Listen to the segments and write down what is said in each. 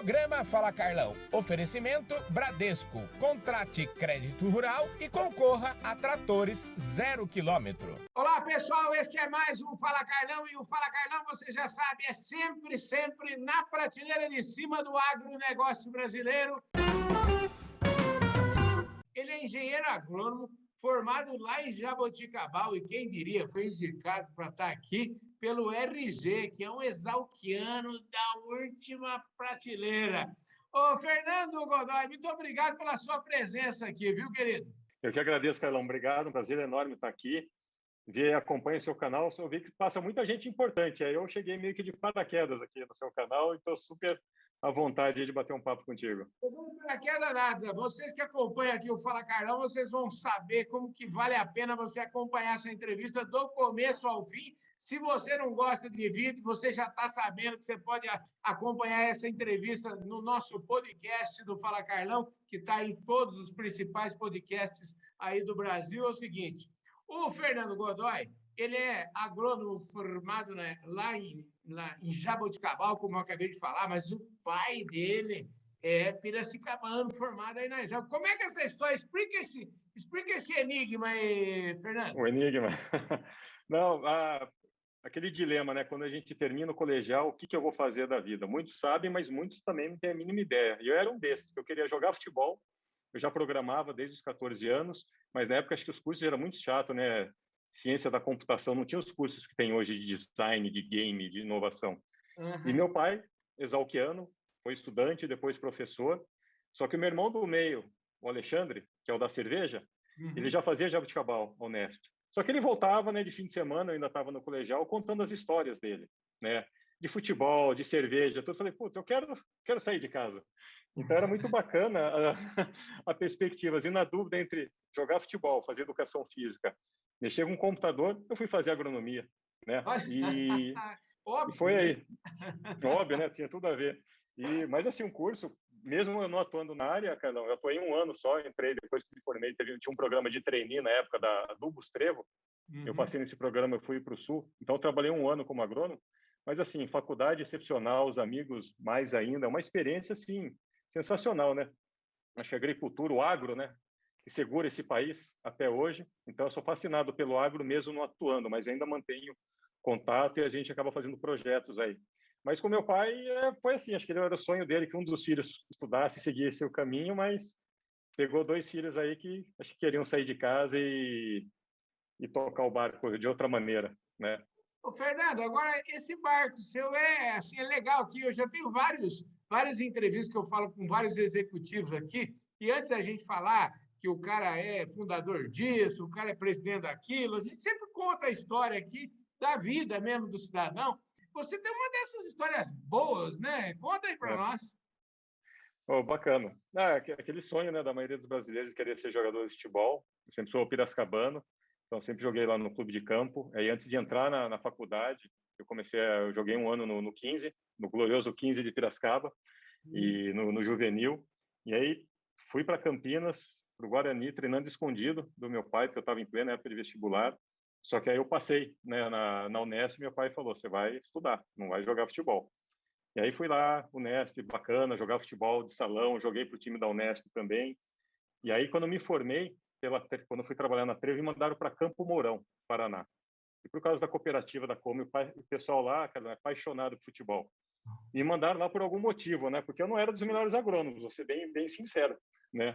Programa Fala Carlão. Oferecimento Bradesco. Contrate crédito rural e concorra a tratores 0 km. Olá, pessoal. Este é mais um Fala Carlão. E o Fala Carlão, você já sabe, é sempre na prateleira de cima do agronegócio brasileiro. Ele é engenheiro agrônomo, formado lá em Jaboticabal. E quem diria, foi indicado para estar aqui pelo RG, que é um exalquiano da última prateleira. Ô, Fernando Godoy, muito obrigado pela sua presença aqui, viu, querido? Eu que agradeço, Carlão. Obrigado, um prazer enorme estar aqui. Acompanho seu canal, eu vi que passa muita gente importante. Aí eu cheguei meio que de paraquedas aqui no seu canal e estou super à vontade de bater um papo contigo. Paraquedas nada. Vocês que acompanham aqui o Fala Carlão, vocês vão saber como que vale a pena você acompanhar essa entrevista do começo ao fim. Se você não gosta de vídeo, você já está sabendo que você pode acompanhar essa entrevista no nosso podcast do Fala Carlão, que está em todos os principais podcasts aí do Brasil. É o seguinte, o Fernando Godoy, ele é agrônomo formado, né, lá em Jaboticabal, como eu acabei de falar, mas o pai dele é piracicabano, formado aí na Exalc. Como é que é essa história? Explica esse enigma aí, Fernando. O enigma. Não, aquele dilema, né? Quando a gente termina o colegial, o que eu vou fazer da vida? Muitos sabem, mas muitos também não têm a mínima ideia. E eu era um desses, eu queria jogar futebol, eu já programava desde os 14 anos, mas na época acho que os cursos eram muito chato, né? Ciência da computação, não tinha os cursos que tem hoje de design, de game, de inovação. Uhum. E meu pai, exalquiano, foi estudante, depois professor, só que o meu irmão do meio, o Alexandre, que é o da cerveja, ele já fazia Jaboticabal, Unesp. Só que ele voltava, né, de fim de semana, eu ainda estava no colegial, contando as histórias dele, né, de futebol, de cerveja, tudo. Eu falei, putz, eu quero sair de casa. Então era muito bacana a perspectiva. E na dúvida entre jogar futebol, fazer educação física, mexer com um computador, eu fui fazer agronomia, né? E foi aí. Óbvio, né? Tinha tudo a ver. Mas assim, um curso, mesmo eu não atuando na área, Carlão, eu atuei 1 ano só, entrei, depois que me formei, tinha um programa de trainee na época da Adubos Trevo. Eu passei nesse programa, eu fui para o Sul. Então, eu trabalhei 1 ano como agrônomo. Mas assim, faculdade excepcional, os amigos mais ainda, uma experiência, assim, sensacional, né? Acho que a agricultura, o agro, né? Que segura esse país até hoje. Então, eu sou fascinado pelo agro, mesmo não atuando, mas ainda mantenho contato e a gente acaba fazendo projetos aí. Mas com meu pai, foi assim, acho que era o sonho dele que um dos filhos estudasse e seguisse o caminho, mas pegou 2 filhos aí que acho que queriam sair de casa e tocar o barco de outra maneira, né? Ô, Fernando, agora esse barco seu é legal aqui. Eu já tenho várias entrevistas que eu falo com vários executivos aqui, e antes da gente falar que o cara é fundador disso, o cara é presidente daquilo, a gente sempre conta a história aqui da vida mesmo do cidadão. Você tem uma dessas histórias boas, né? Conta aí para nós. Oh, bacana. Aquele sonho, né, da maioria dos brasileiros de querer ser jogador de futebol. Eu sempre sou piracicabano, então sempre joguei lá no clube de campo. Aí antes de entrar na faculdade, eu joguei 1 ano no 15, no glorioso 15 de Piracicaba, e no juvenil. E aí fui para Campinas, para o Guarani, treinando escondido do meu pai, porque eu estava em plena época de vestibular. Só que aí eu passei, né, na Unesp, meu pai falou, você vai estudar, não vai jogar futebol. E aí fui lá, Unesp, bacana, jogar futebol de salão, joguei para o time da Unesp também. E aí, quando me formei, quando fui trabalhar na Trevo, me mandaram para Campo Mourão, Paraná. E por causa da cooperativa da Come, o pessoal lá, cara, é apaixonado por futebol. Me mandaram lá por algum motivo, né? Porque eu não era dos melhores agrônomos, vou ser bem sincero, né?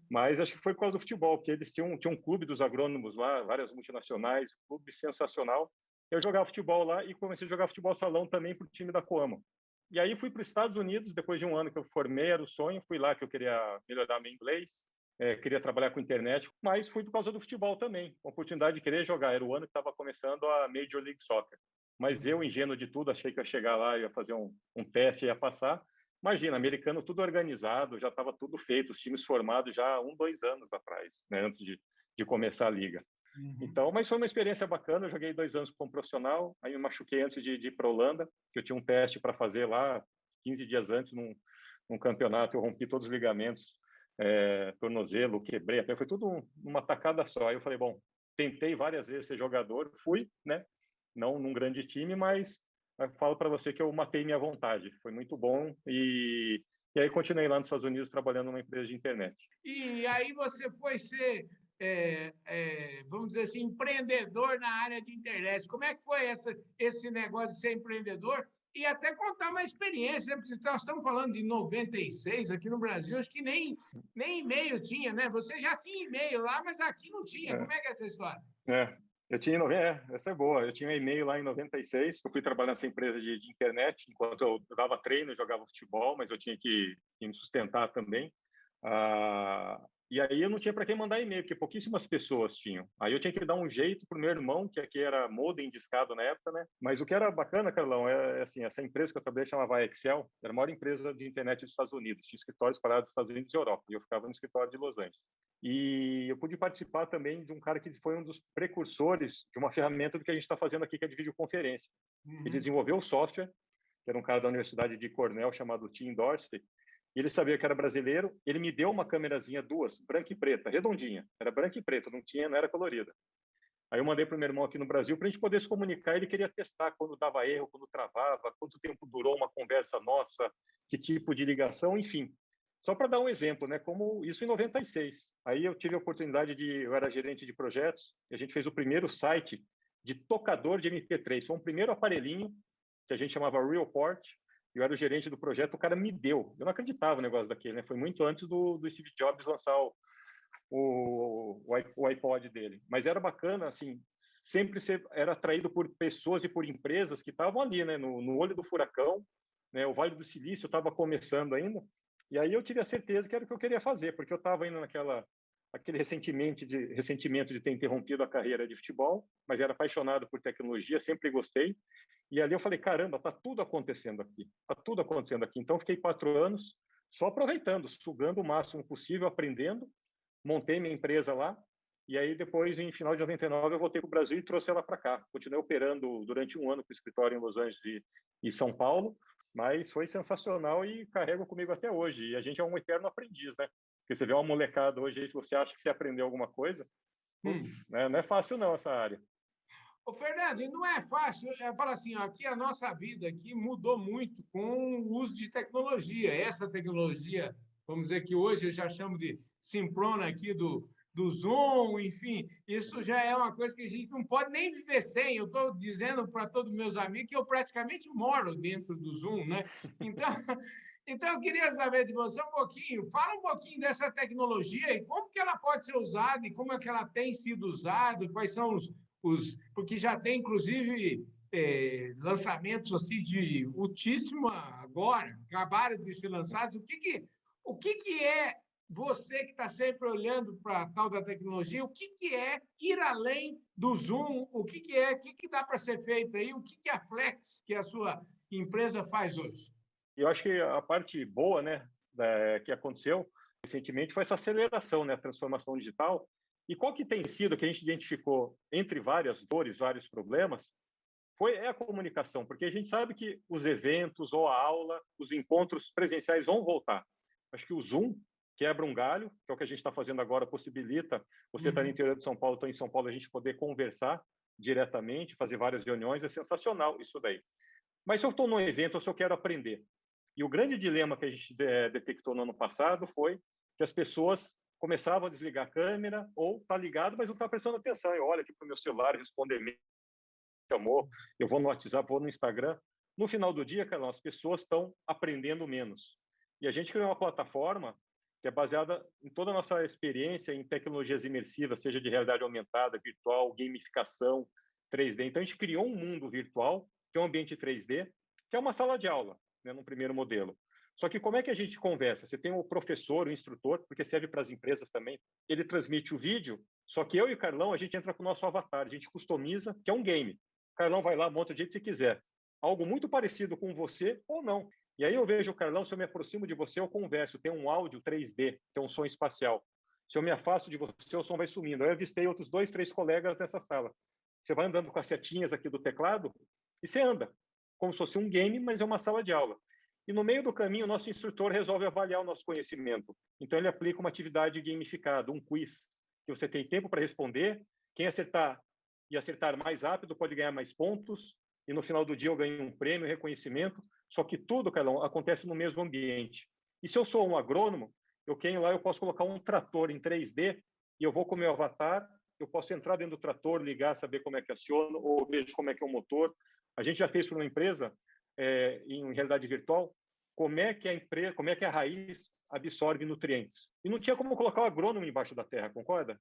Mas acho que foi por causa do futebol, porque eles tinham um clube dos agrônomos lá, várias multinacionais, um clube sensacional. Eu jogava futebol lá e comecei a jogar futebol salão também para o time da Coamo. E aí fui para os Estados Unidos, depois de 1 ano que eu formei, era o sonho, fui lá que eu queria melhorar meu inglês, queria trabalhar com internet, mas fui por causa do futebol também, a oportunidade de querer jogar, era o ano que estava começando a Major League Soccer. Mas eu, ingênuo de tudo, achei que ia chegar lá, ia fazer um teste, ia passar. Imagina, americano tudo organizado, já estava tudo feito, os times formados já há 1, 2 anos atrás, né, antes de começar a liga. Então, mas foi uma experiência bacana. Eu joguei 2 anos como profissional, aí me machuquei antes de ir para a Holanda, que eu tinha um teste para fazer lá 15 dias antes num campeonato. Eu rompi todos os ligamentos, tornozelo, quebrei, até foi tudo numa tacada só. Aí eu falei, bom, tentei várias vezes ser jogador, fui, né? Não num grande time, mas eu falo para você que eu matei minha vontade. Foi muito bom e aí continuei lá nos Estados Unidos trabalhando numa empresa de internet. E aí você foi ser, vamos dizer assim, empreendedor na área de internet. Como é que foi esse negócio de ser empreendedor? E até contar uma experiência, né? Porque nós estamos falando de 96 aqui no Brasil, acho que nem e-mail tinha, né? Você já tinha e-mail lá, mas aqui não tinha. Como é que é essa história? Eu tinha essa é boa. Eu tinha um e-mail lá em 96. Eu fui trabalhar nessa empresa de internet, enquanto eu dava treino, jogava futebol, mas eu tinha que me sustentar também. E aí eu não tinha para quem mandar e-mail, porque pouquíssimas pessoas tinham. Aí eu tinha que dar um jeito para o meu irmão, que aqui era modem discado na época, né? Mas o que era bacana, Carlão, assim, essa empresa que eu trabalhei chamava Excel, era a maior empresa de internet dos Estados Unidos, tinha escritórios espalhados nos Estados Unidos e Europa, e eu ficava no escritório de Los Angeles. E eu pude participar também de um cara que foi um dos precursores de uma ferramenta do que a gente está fazendo aqui, que é de videoconferência. Ele desenvolveu o software, que era um cara da Universidade de Cornell chamado Tim Dorsey, e ele sabia que era brasileiro. Ele me deu uma câmerazinha, duas, branca e preta, redondinha. Era branca e preta, não era colorida. Aí eu mandei para o meu irmão aqui no Brasil para a gente poder se comunicar. Ele queria testar quando dava erro, quando travava, quanto tempo durou uma conversa nossa, que tipo de ligação, enfim. Só para dar um exemplo, né? Como isso em 96. Aí eu tive a oportunidade eu era gerente de projetos, e a gente fez o primeiro site de tocador de MP3. Foi um primeiro aparelhinho que a gente chamava Realport. Eu era o gerente do projeto, o cara me deu. Eu não acreditava no negócio daquele, né? Foi muito antes do Steve Jobs lançar o iPod dele. Mas era bacana, assim, sempre era atraído por pessoas e por empresas que estavam ali, né? No olho do furacão, né? O Vale do Silício estava começando ainda. E aí eu tive a certeza que era o que eu queria fazer, porque eu estava indo aquele ressentimento de ter interrompido a carreira de futebol, mas era apaixonado por tecnologia, sempre gostei. E ali eu falei, caramba, tá tudo acontecendo aqui. Tá tudo acontecendo aqui. Então, fiquei 4 anos só aproveitando, sugando o máximo possível, aprendendo. Montei minha empresa lá. E aí, depois, em final de 99, eu voltei para o Brasil e trouxe ela para cá. Continuei operando durante 1 ano com o escritório em Los Angeles e São Paulo, mas foi sensacional e carrego comigo até hoje. E a gente é um eterno aprendiz, né? Porque você vê uma molecada hoje aí, se você acha que você aprendeu alguma coisa, putz, né? Não é fácil não essa área. Ô, Fernando, e não é fácil. Eu falo assim, ó, aqui a nossa vida aqui mudou muito com o uso de tecnologia. Essa tecnologia, vamos dizer que hoje eu já chamo de síncrona aqui do Zoom, enfim, isso já é uma coisa que a gente não pode nem viver sem. Eu estou dizendo para todos os meus amigos que eu praticamente moro dentro do Zoom, né? Então, então eu queria saber de você um pouquinho, fala um pouquinho dessa tecnologia e como que ela pode ser usada e como é que ela tem sido usada, quais são porque já tem, inclusive, lançamentos assim de ultíssima agora, acabaram de ser lançados. O que é você que está sempre olhando para a tal da tecnologia, o que é ir além do Zoom, o que dá para ser feito aí, o que a Flex, que a sua empresa, faz hoje? Eu acho que a parte boa, né, que aconteceu recentemente foi essa aceleração, né, a transformação digital. E qual que tem sido que a gente identificou entre várias dores, vários problemas, é a comunicação, porque a gente sabe que os eventos ou a aula, os encontros presenciais vão voltar. Acho que o Zoom quebra um galho, que é o que a gente está fazendo agora, possibilita você estar no interior de São Paulo, estou em São Paulo, a gente poder conversar diretamente, fazer várias reuniões, é sensacional isso daí. Mas se eu estou num evento, ou se eu quero aprender, e o grande dilema que a gente detectou no ano passado foi que as pessoas começavam a desligar a câmera ou tá ligado, mas não está prestando atenção. Eu olho aqui para o meu celular, respondo e-mail, chamou, eu vou no WhatsApp, vou no Instagram. No final do dia, Carlão, as pessoas estão aprendendo menos. E a gente criou uma plataforma que é baseada em toda a nossa experiência em tecnologias imersivas, seja de realidade aumentada, virtual, gamificação, 3D. Então, a gente criou um mundo virtual, que é um ambiente 3D, que é uma sala de aula, né, no primeiro modelo. Só que como é que a gente conversa? Você tem o professor, o instrutor, porque serve para as empresas também. Ele transmite o vídeo, só que eu e o Carlão, a gente entra com o nosso avatar, a gente customiza, que é um game. O Carlão vai lá, monta do jeito que você quiser. Algo muito parecido com você ou não. E aí eu vejo o Carlão, se eu me aproximo de você, eu converso. Tem um áudio 3D, tem um som espacial. Se eu me afasto de você, o som vai sumindo. Aí eu avistei outros 2, 3 colegas nessa sala. Você vai andando com as setinhas aqui do teclado e você anda, como se fosse um game, mas é uma sala de aula. E no meio do caminho, o nosso instrutor resolve avaliar o nosso conhecimento. Então, ele aplica uma atividade gamificada, um quiz, que você tem tempo para responder. Quem acertar e acertar mais rápido pode ganhar mais pontos. E no final do dia eu ganho um prêmio, reconhecimento. Só que tudo, Carlão, acontece no mesmo ambiente. E se eu sou um agrônomo, eu tenho lá, eu posso colocar um trator em 3D e eu vou com o meu avatar, eu posso entrar dentro do trator, ligar, saber como é que aciona, ou vejo como é que é o motor. A gente já fez para uma empresa, em realidade virtual, como é que a raiz absorve nutrientes. E não tinha como colocar o agrônomo embaixo da terra, concorda?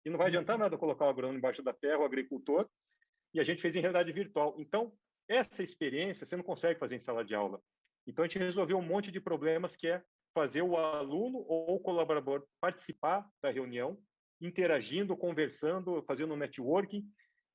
E não vai adiantar nada colocar o agrônomo embaixo da terra, o agricultor, e a gente fez em realidade virtual. Então, essa experiência você não consegue fazer em sala de aula. Então, a gente resolveu um monte de problemas, que é fazer o aluno ou o colaborador participar da reunião, interagindo, conversando, fazendo networking,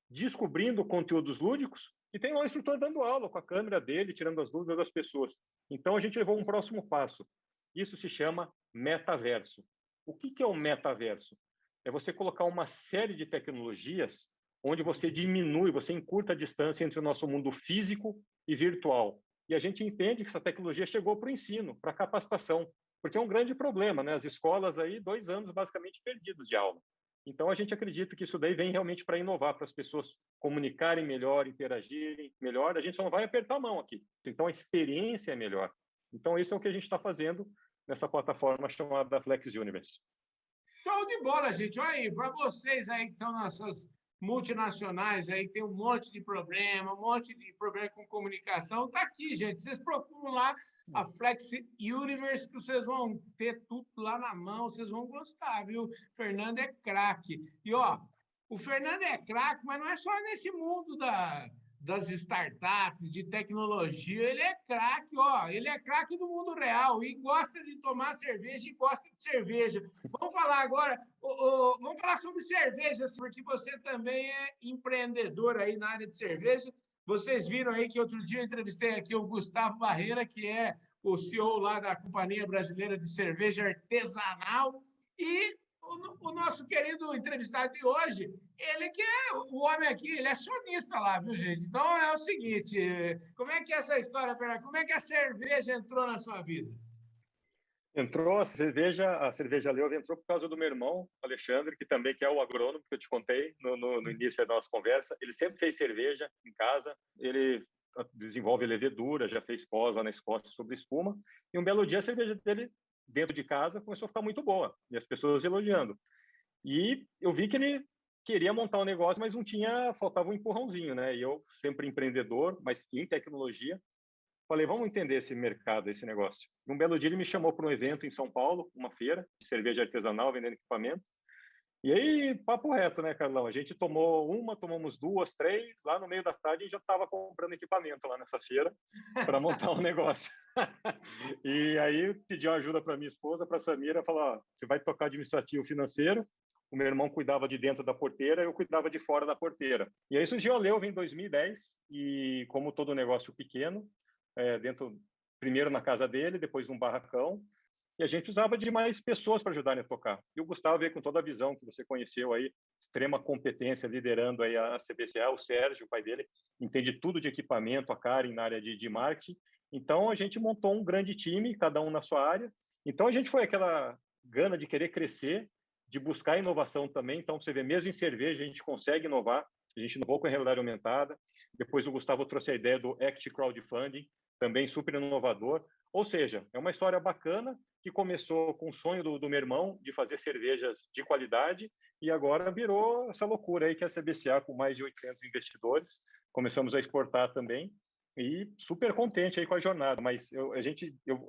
descobrindo conteúdos lúdicos, e tem lá o instrutor dando aula com a câmera dele, tirando as dúvidas das pessoas. Então, a gente levou um próximo passo. Isso se chama metaverso. O que é o metaverso? É você colocar uma série de tecnologias onde você diminui, você encurta a distância entre o nosso mundo físico e virtual. E a gente entende que essa tecnologia chegou para o ensino, para a capacitação, porque é um grande problema, né? As escolas aí, 2 anos basicamente perdidos de aula. Então, a gente acredita que isso daí vem realmente para inovar, para as pessoas comunicarem melhor, interagirem melhor. A gente só não vai apertar a mão aqui. Então, a experiência é melhor. Então, isso é o que a gente está fazendo nessa plataforma chamada Flex Universe. Show de bola, gente. Olha aí, para vocês aí que estão nessas multinacionais aí, que tem um monte de problema com comunicação, tá aqui, gente. Vocês procuram lá a Flex Universe, que vocês vão ter tudo lá na mão, vocês vão gostar, viu? Fernando é craque. E, ó, o Fernando é craque, mas não é só nesse mundo das startups, de tecnologia, ele é craque, ó, ele é craque do mundo real e gosta de tomar cerveja e gosta de cerveja. Vamos falar agora, vamos falar sobre cerveja, porque você também é empreendedor aí na área de cerveja. Vocês viram aí que outro dia eu entrevistei aqui o Gustavo Barreira, que é o CEO lá da Companhia Brasileira de Cerveja Artesanal, e o nosso querido entrevistado de hoje, ele que é o homem aqui, ele é acionista lá, viu, gente? Então é o seguinte, como é que é essa história, Fernando? Como é que a cerveja entrou na sua vida? Entrou a cerveja Leuva entrou por causa do meu irmão, Alexandre, que também é o agrônomo que eu te contei no início da nossa conversa. Ele sempre fez cerveja em casa, ele desenvolve levedura, já fez pós lá na Escócia sobre espuma, e um belo dia a cerveja dele dentro de casa começou a ficar muito boa, e as pessoas elogiando. E eu vi que ele queria montar um negócio, mas faltava um empurrãozinho, né? E eu, sempre empreendedor, mas em tecnologia, falei, vamos entender esse mercado, esse negócio. Um belo dia ele me chamou para um evento em São Paulo, uma feira de cerveja artesanal, vendendo equipamento. E aí, papo reto, né, Carlão? A gente tomamos 2, 3, lá no meio da tarde a gente já estava comprando equipamento lá nessa feira para montar um negócio. E aí pedi ajuda para minha esposa, para a Samira, falou, você vai tocar administrativo financeiro, o meu irmão cuidava de dentro da porteira, eu cuidava de fora da porteira. E aí surgiu a Leuva em 2010, e como todo negócio pequeno, primeiro na casa dele, depois num barracão, e a gente precisava de mais pessoas para ajudarem a tocar. E o Gustavo veio com toda a visão que você conheceu aí, extrema competência liderando aí a CBCA, o Sérgio, o pai dele, entende tudo de equipamento, a Karen na área de marketing. Então a gente montou um grande time, cada um na sua área. Então a gente foi aquela gana de querer crescer, de buscar inovação também. Então você vê, mesmo em cerveja a gente consegue inovar. A gente inovou com a realidade aumentada. Depois o Gustavo trouxe a ideia do Act Crowdfunding, também super inovador. Ou seja, é uma história bacana que começou com o sonho do meu irmão de fazer cervejas de qualidade e agora virou essa loucura aí que é a CBCA com mais de 800 investidores. Começamos a exportar também e super contente aí com a jornada. Mas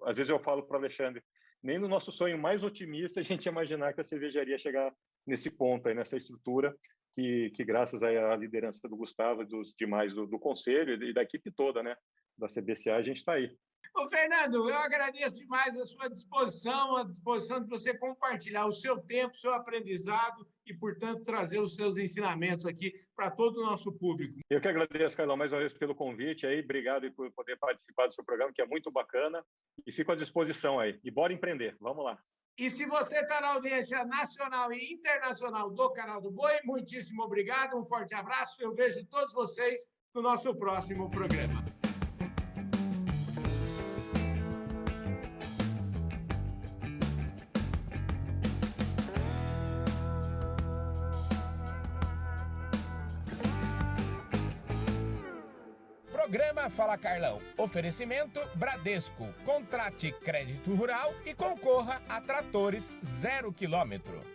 às vezes eu falo para o Alexandre, nem no nosso sonho mais otimista a gente ia imaginar que a cervejaria ia chegar nesse ponto aí, nessa estrutura que graças à liderança do Gustavo e dos demais do conselho e da equipe toda, né, da CBCA, a gente está aí. Ô, Fernando, eu agradeço demais a sua disposição, a disposição de você compartilhar o seu tempo, o seu aprendizado e, portanto, trazer os seus ensinamentos aqui para todo o nosso público. Eu que agradeço, Carlão, mais uma vez pelo convite aí, obrigado por poder participar do seu programa, que é muito bacana, e fico à disposição aí. E bora empreender, vamos lá. E se você está na audiência nacional e internacional do Canal do Boi, muitíssimo obrigado, um forte abraço, eu vejo todos vocês no nosso próximo programa. Programa Fala Carlão. Oferecimento Bradesco. Contrate crédito rural e concorra a tratores 0 km.